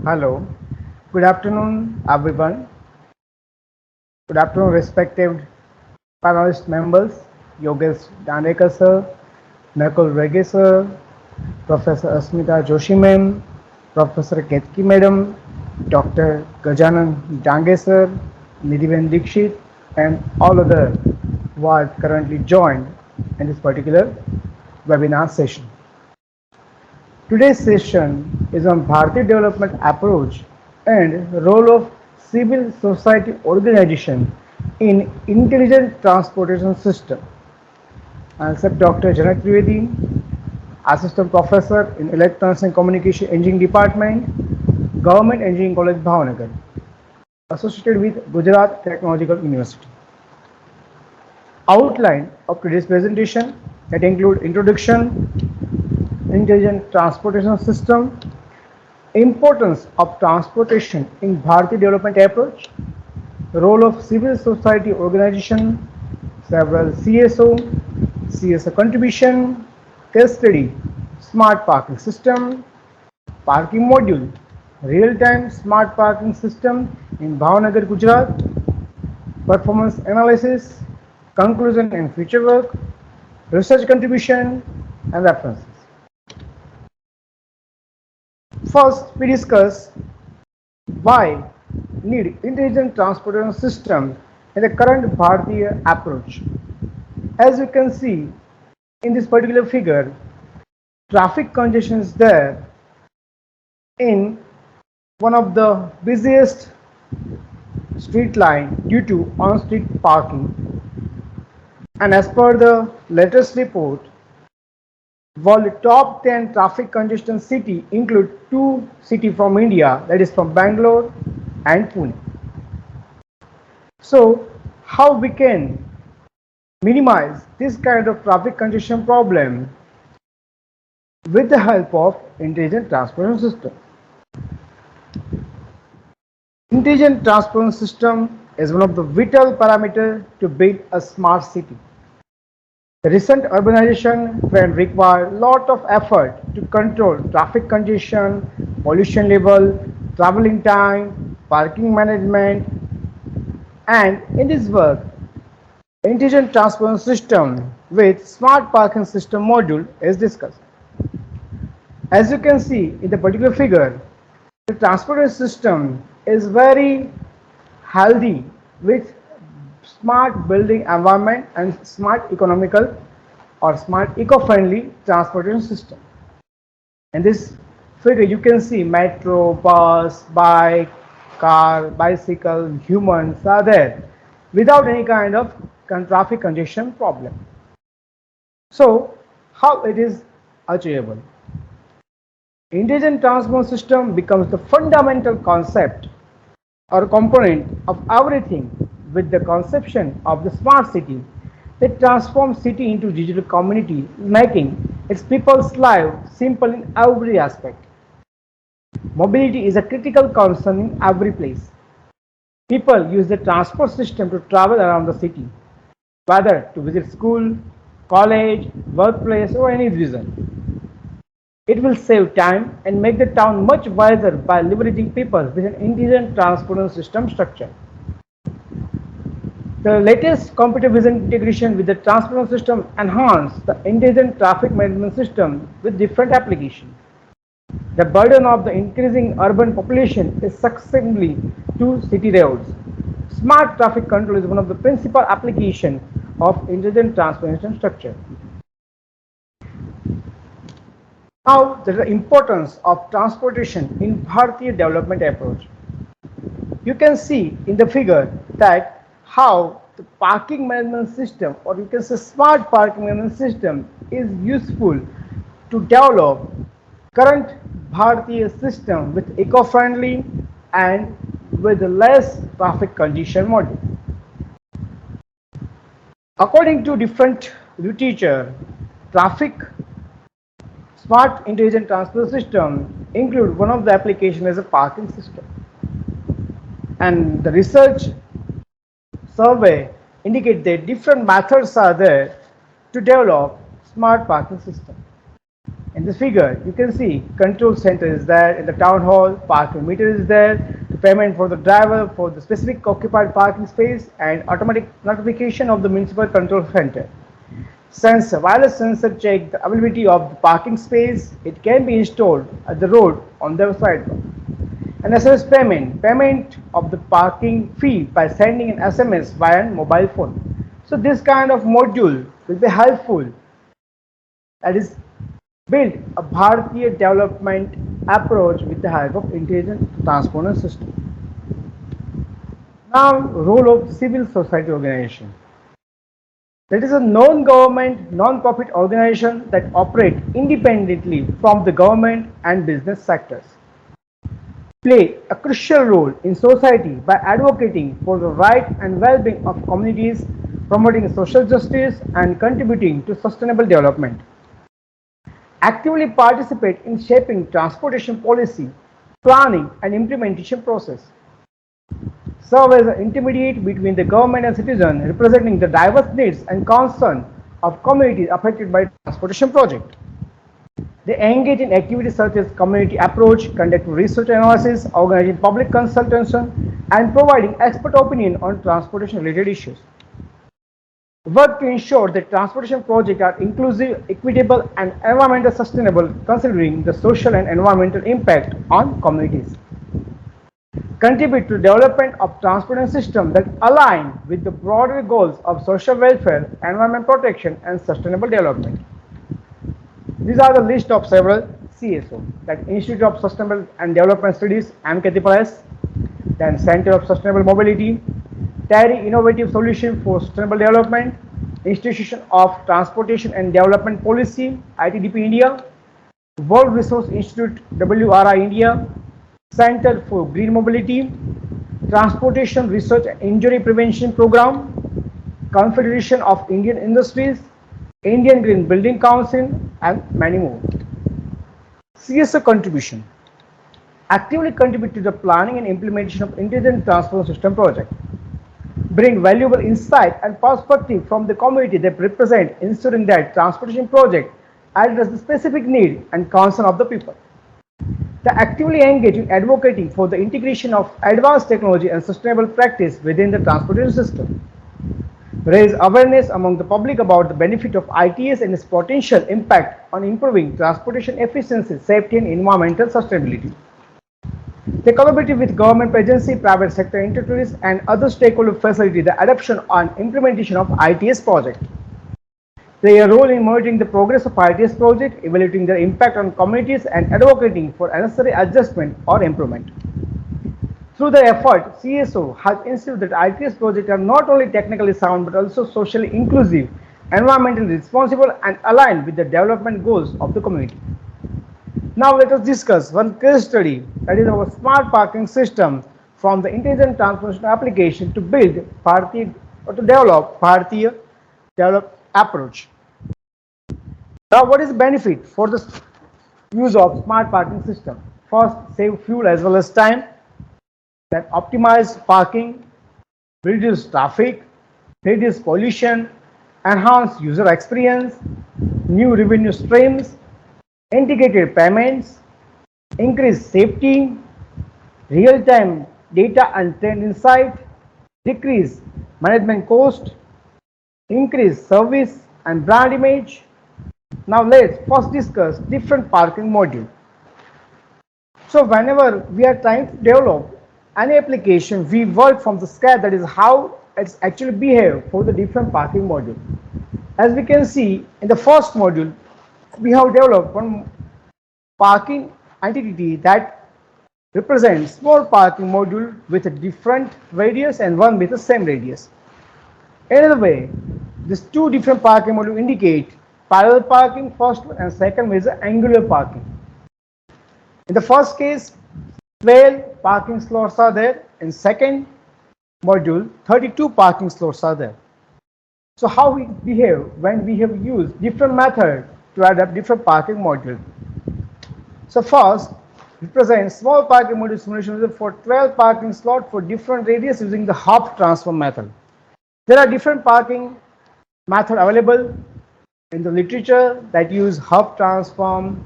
Hello, good afternoon, everyone. Good afternoon, respected panelist members, Yogesh Dandekar sir, Nakul Rege sir, Professor Asmita Joshi ma'am, Professor Ketki madam, Dr. Gajanan Dange sir, Nidhiben Dikshit, and all other who are currently joined in this particular webinar session. Today's session is on Bharatiya development approach and role of civil society organization in intelligent transportation system. I am Dr. JANAK TRIVEDI, Assistant Professor in Electronics and Communication Engineering Department, Government Engineering College Bhavnagar, associated with Gujarat Technological University. Outline of today's presentation that include introduction, intelligent transportation system, importance of transportation in Bharatiya development approach, role of civil society organization, several CSO contribution, case study, smart parking system, parking module, real-time smart parking system in Bhavnagar, Gujarat, performance analysis, conclusion and future work, research contribution, and references. First, we discuss why need intelligent transportation system in the current Bharatiya approach. As you can see in this particular figure, traffic congestion is there in one of the busiest street line due to on-street parking. And as per the latest report, while the top 10 traffic congestion city include two cities from India, that is from Bangalore and Pune. So how we can minimize this kind of traffic congestion problem with the help of intelligent transportation system. Intelligent transportation system is one of the vital parameters to build a smart city. The recent urbanization trend required a lot of effort to control traffic congestion, pollution level, traveling time, parking management, and in this work, intelligent transportation system with smart parking system module is discussed. As you can see in the particular figure, the transportation system is very healthy with smart building environment and smart economical or smart eco-friendly transportation system. In this figure you can see metro, bus, bike, car, bicycle, humans are there without any kind of traffic congestion problem. So how it is achievable? Intelligent transport system becomes the fundamental concept or component of everything with the conception of the smart city that transforms city into digital community, making its people's life simple in every aspect. Mobility is a critical concern in every place. People use the transport system to travel around the city, whether to visit school, college, workplace, or any reason. It will save time and make the town much wiser by leveraging people with an intelligent transport system structure. The latest computer vision integration with the transport system enhance the intelligent traffic management system with different applications. The burden of the increasing urban population is succinctly to city roads. Smart traffic control is one of the principal applications of intelligent transportation structure. Now, there is the importance of transportation in Bharatiya development approach. You can see in the figure that how the parking management system, or you can say smart parking management system, is useful to develop current Bharatiya system with eco-friendly and with less traffic congestion model. According to different literature, traffic smart intelligent transport system include one of the application as a parking system, and the research survey indicate that different methods are there to develop smart parking system. In this figure, you can see control center is there in the town hall, parking meter is there, payment for the driver for the specific occupied parking space, and automatic notification of the municipal control center. Sensor, wireless sensor check the availability of the parking space. It can be installed at the road on the sidewalk. And SMS payment of the parking fee by sending an SMS via mobile phone. So this kind of module will be helpful. That is build a Bharatiya development approach with the help of intelligent transponder system. Now, role of civil society organization. That is a non-government, non-profit organization that operate independently from the government and business sectors. Play a crucial role in society by advocating for the right and well-being of communities, promoting social justice and contributing to sustainable development. Actively participate in shaping transportation policy, planning and implementation process. Serve as an intermediate between the government and citizen, representing the diverse needs and concerns of communities affected by transportation project. They engage in activities such as community approach, conducting research analysis, organizing public consultation, and providing expert opinion on transportation related issues. Work to ensure that transportation projects are inclusive, equitable, and environmentally sustainable, considering the social and environmental impact on communities. Contribute to development of transportation systems that align with the broader goals of social welfare, environment protection, and sustainable development. These are the list of several CSO, that Institute of Sustainable and Development Studies, MKSSS, then Center of Sustainable Mobility, TRIVEDI Innovative Solution for Sustainable Development, Institution of Transportation and Development Policy, ITDP India, World Resource Institute, WRI India, Center for Green Mobility, Transportation Research and Injury Prevention Program, Confederation of Indian Industries, Indian Green Building Council, and many more. CSO contribution. Actively contribute to the planning and implementation of intelligent transport system project. Bring valuable insight and perspective from the community they represent, ensuring that transportation project address the specific need and concern of the people. They actively engage in advocating for the integration of advanced technology and sustainable practice within the transportation system. Raise awareness among the public about the benefit of ITS and its potential impact on improving transportation efficiency, safety, and environmental sustainability. They collaborate with government agency, private sector entities, and other stakeholders facilitate the adoption and implementation of ITS project. Play a role in monitoring the progress of ITS project, evaluating their impact on communities, and advocating for necessary adjustment or improvement. Through their effort, CSO has ensured that ITS projects are not only technically sound but also socially inclusive, environmentally responsible, and aligned with the development goals of the community. Now let us discuss one case study, that is our smart parking system from the intelligent transportation application to build Bharatiya or to develop Bharatiya approach. Now what is the benefit for the use of smart parking system? First, save fuel as well as time, then optimize parking, reduce traffic, reduce pollution, enhance user experience, new revenue streams, integrated payments, increase safety, real-time data and trend insight, decrease management cost, increase service and brand image. Now let's first discuss different parking module. So whenever we are trying to develop any application, we work from the scratch, that is how it's actually behave for the different parking module. As we can see in the first module, we have developed one parking entity that represents small parking module with a different radius and one with the same radius. Another way, these two different parking modules indicate parallel parking, first one, and second one is angular parking. In the first case, 12 parking slots are there. In second module, 32 parking slots are there. So how we behave when we have used different method to adapt different parking module. So first, represent small parking module simulation for 12 parking slots for different radius using the half transform method. There are different parking method available in the literature that use half transform,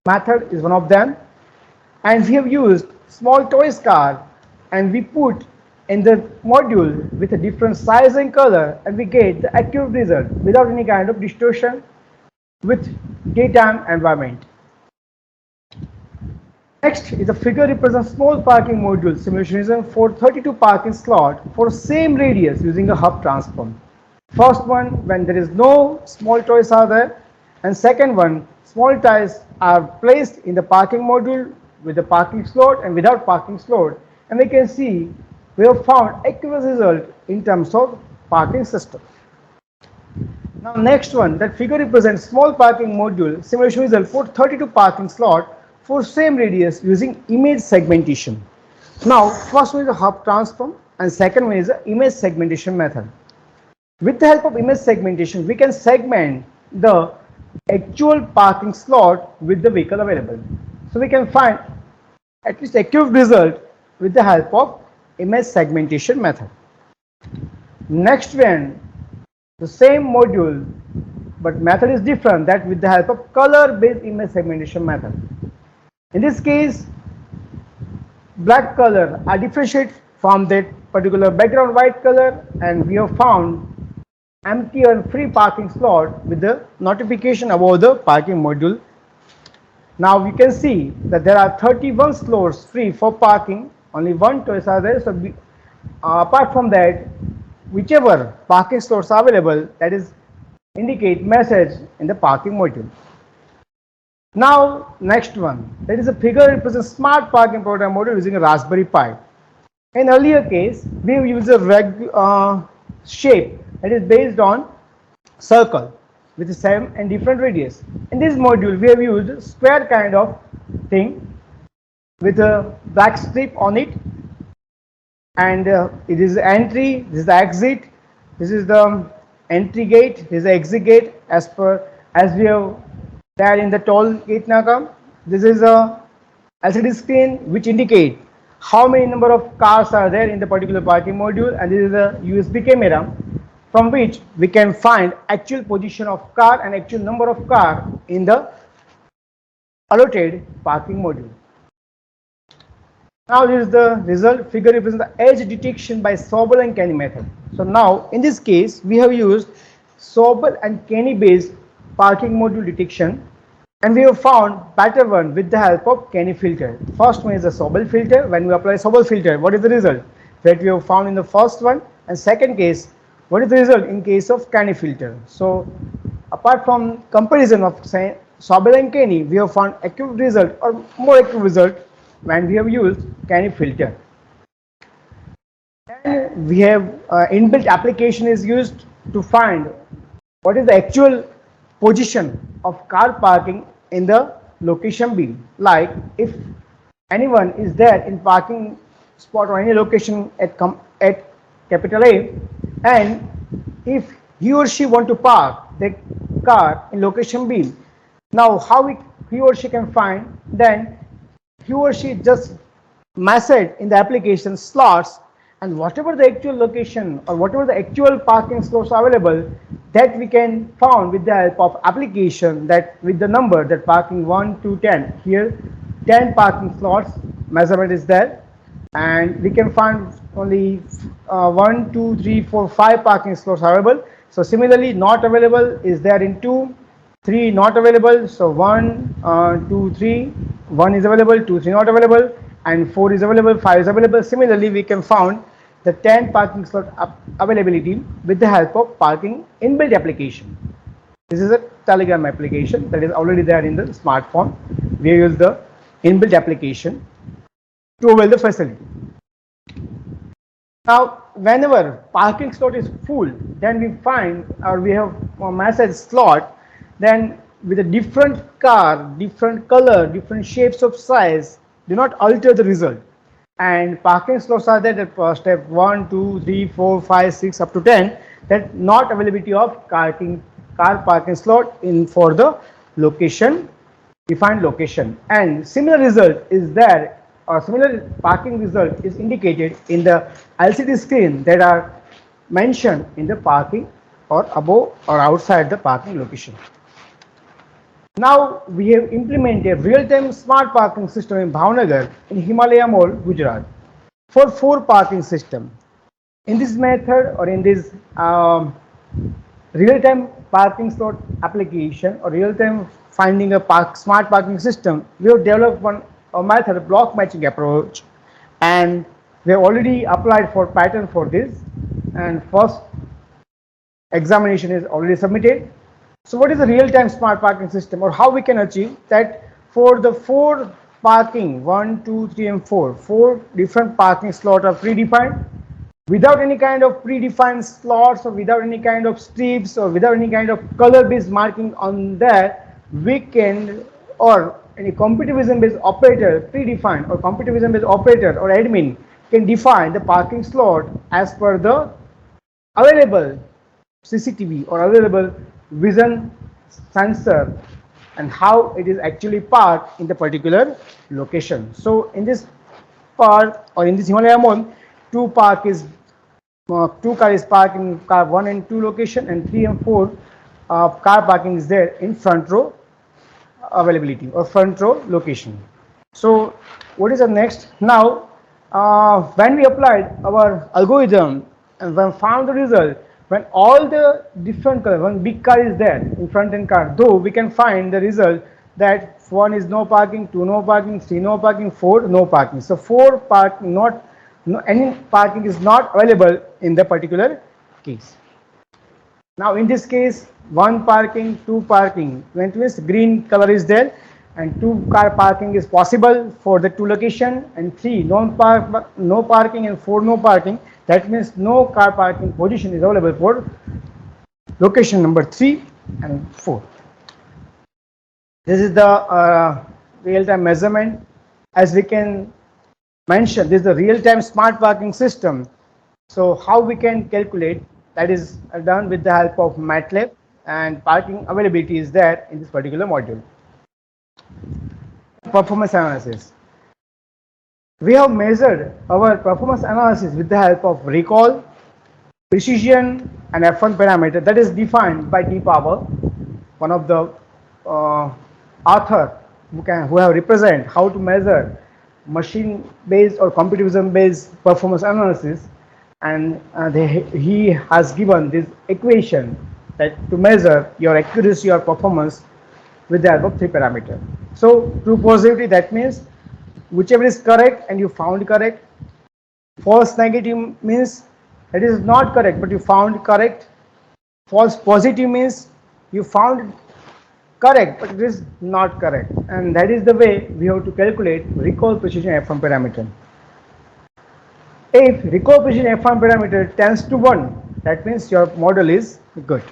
method is one of them, and we have used small toys car and we put in the module with a different size and color, and we get the accurate result without any kind of distortion with daytime environment. Next is a figure represents small parking module simulation for 32 parking slot for same radius using a hub transform. First one, when there is no small toys are there, and second one, small toys are placed in the parking module with the parking slot and without parking slot, and we can see we have found accurate result in terms of parking system. Now next one, that figure represents small parking module simulation result for 32 parking slot for same radius using image segmentation. Now first one is a hub transform and second one is the image segmentation method. With the help of image segmentation, we can segment the actual parking slot with the vehicle available. So we can find at least accurate result with the help of image segmentation method. Next one, the same module, but method is different, that with the help of color based image segmentation method. In this case, black color are differentiated from that particular background white color, and we have found empty and free parking slot with the notification about the parking module. Now we can see that there are 31 slots free for parking, only one choice are there. So apart from that, whichever parking slots are available, that is indicate message in the parking module. Now next one, that is a figure represents smart parking program module using a Raspberry Pi. In earlier case, we have used a shape that is based on circle with the same and different radius. In this module, we have used square kind of thing with a black strip on it, and it is the entry, this is the exit, this is the entry gate, this is the exit gate as we have there in the toll gate Naka. This is a LCD screen which indicate how many number of cars are there in the particular parking module, and this is a USB camera from which we can find actual position of car and actual number of car in the allotted parking module. Now this is the result figure represents the edge detection by Sobel and Kenny method. So now in this case we have used Sobel and Kenny based parking module detection, and we have found better one with the help of Kenny filter. First one is the Sobel filter. When we apply Sobel filter, what is the result that we have found in the first one, and second case, what is the result in case of Kenny filter? So apart from comparison of say Sobel and Kenny, we have found accurate result or more accurate result when we have used Kenny filter. And we have inbuilt application is used to find what is the actual position of car parking in the location beam. Like if anyone is there in parking spot or any location at capital A, and if he or she want to park the car in location B, now how he or she can find, then he or she just message in the application slots, and whatever the actual location or whatever the actual parking slots are available, that we can found with the help of application, that with the number that parking 1 to 10, here 10 parking slots measurement is there, and we can find only 1, 2, 3, 4, 5 parking slots available. So similarly, not available is there in 2, 3 not available. So 1, 2, 3, 1 is available, 2, 3 not available, and 4 is available, 5 is available. Similarly, we can found the 10 parking slot availability with the help of parking inbuilt application. This is a Telegram application that is already there in the smartphone. We use the inbuilt application to avail the facility. Now, whenever parking slot is full, then we find or we have a message slot, then with a different car, different color, different shapes of size, do not alter the result. And parking slots are there at step 1, 2, 3, 4, 5, 6 up to 10, that not availability of car parking slot in for the location, defined location. And similar result is there, or similar parking result is indicated in the LCD screen that are mentioned in the parking or above or outside the parking location. Now we have implemented real-time smart parking system in Bhavnagar in Himalaya Mall, Gujarat for 4 parking system. In this method or in this real-time parking slot application or real-time finding a smart parking system, we have developed a method, a block matching approach, and we have already applied for patent for this, and first examination is already submitted. So what is a real-time smart parking system, or how we can achieve that? For the 4 parking, 1, 2, 3 and 4 different parking slots are predefined without any kind of predefined slots or without any kind of strips or without any kind of color based marking on that. We can, or any computer vision based operator predefined or computer vision based operator or admin can define the parking slot as per the available CCTV or available vision sensor and how it is actually parked in the particular location. So in this park or in this Himalaya Mall, 2 car is parked in car 1 and 2 location, and 3 and 4 car parking is there in front row availability or front row location. So what is the next? Now when we applied our algorithm and when found the result, when all the different color, one big car is there in front end car, though we can find the result that 1 is no parking, 2 no parking, 3 no parking, 4 no parking. So 4 parking, not any parking is not available in the particular case. Now in this case, 1 parking, 2 parking, when means green color is there, and 2 car parking is possible for the 2 location, and 3 no parking and 4 no parking. That means no car parking position is available for location number 3 and 4. This is the real-time measurement. As we can mention, this is the real-time smart parking system. So how we can calculate, that is done with the help of MATLAB, and parking availability is there in this particular module. Performance analysis. We have measured our performance analysis with the help of recall, precision and F1 parameter that is defined by D Power, one of the author who have represent how to measure machine based or computer vision based performance analysis, and he has given this equation that to measure your accuracy or performance with the help of 3 parameters. So true positivity, that means whichever is correct and you found correct. False negative means it is not correct but you found correct. False positive means you found correct but it is not correct, and that is the way we have to calculate recall, precision, F1 parameter. If recall, precision, F1 parameter tends to 1, that means your model is good.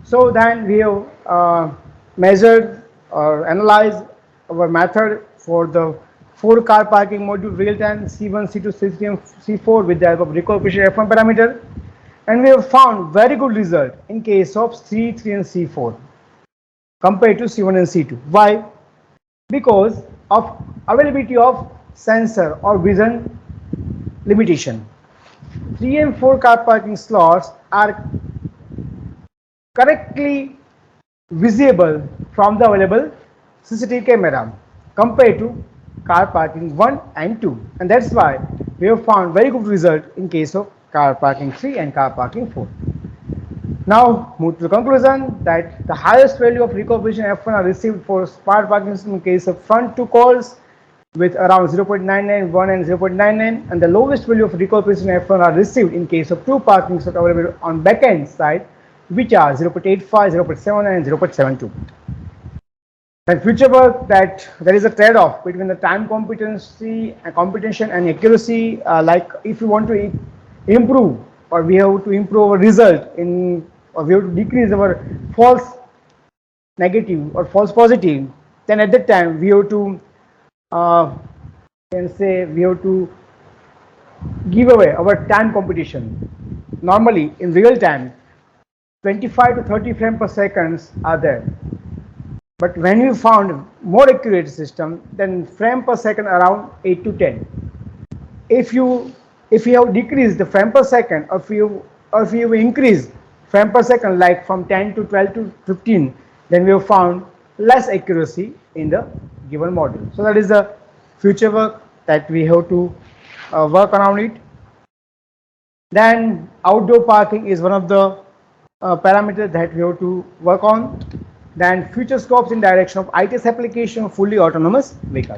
So then we have measured or analyzed our method for the 4 car parking module real time C1, C2, C3 and C4 with the help of recall, precision, F1 parameter, and we have found very good result in case of C3 and C4 compared to C1 and C2. Why? Because of availability of sensor or vision limitation. 3 and 4 car parking slots are correctly visible from the available CCTV camera compared to car parking 1 and 2, and that's why we have found very good result in case of car parking 3 and car parking 4. Now move to the conclusion that the highest value of recall, precision, F1 are received for smart parking system in case of front 2 calls with around 0.99, 1 and 0.99, and the lowest value of recall, precision, F1 are received in case of 2 parking slots available on back end side, which are 0.85, 0.79 and 0.72. And future work, that there is a trade-off between the time competency and computation and accuracy. Like if you want to improve, or we have to improve our result in, or we have to decrease our false negative or false positive, then at that time we have to can say we have to give away our time computation. Normally in real time 25 to 30 frames per second are there, but when we found more accurate system, then frame per second around 8 to 10. If you have decreased the frame per second, or if you increase frame per second like from 10 to 12 to 15, then we have found less accuracy in the given module. So that is the future work that we have to work around it. Then outdoor parking is one of the parameters that we have to work on. Then future scopes in direction of ITS application fully autonomous vehicle.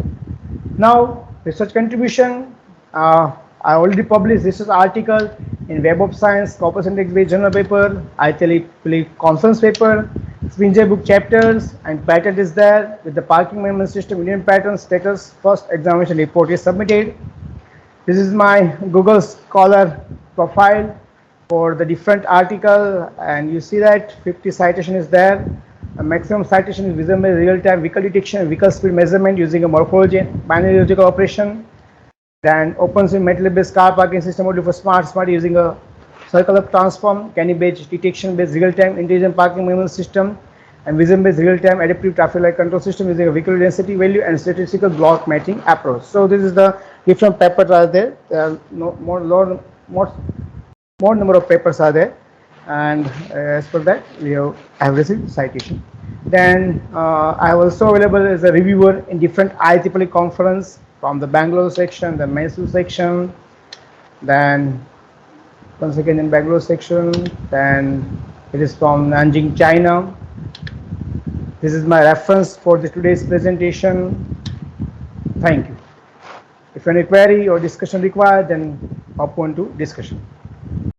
Now research contribution, I already published research article in Web of Science, Corpus Index based journal paper, IEEE conference paper, Spinjay book chapters, and patent is there with the parking management system Indian pattern status. First examination report is submitted. This is my Google Scholar profile for the different article, and you see that 50 citation is there. A maximum citation is visible real-time vehicle detection and vehicle speed measurement using a morphology and binary logical operation. Then OpenSWIM metal-based car parking system module for smart using a circle of transform, canny-based detection-based real-time intelligent parking management system, and vision-based real-time adaptive traffic light control system using a vehicle density value and statistical block matching approach. So this is the different papers are there. There are more number of papers are there, and as per that we have received citation. Then I have also available as a reviewer in different IEEE conference from the Bangalore section, the Mysore section, then once again in Bangalore section, then it is from Nanjing, China. This is my reference for today's presentation. Thank you. If any query or discussion required, then open to discussion.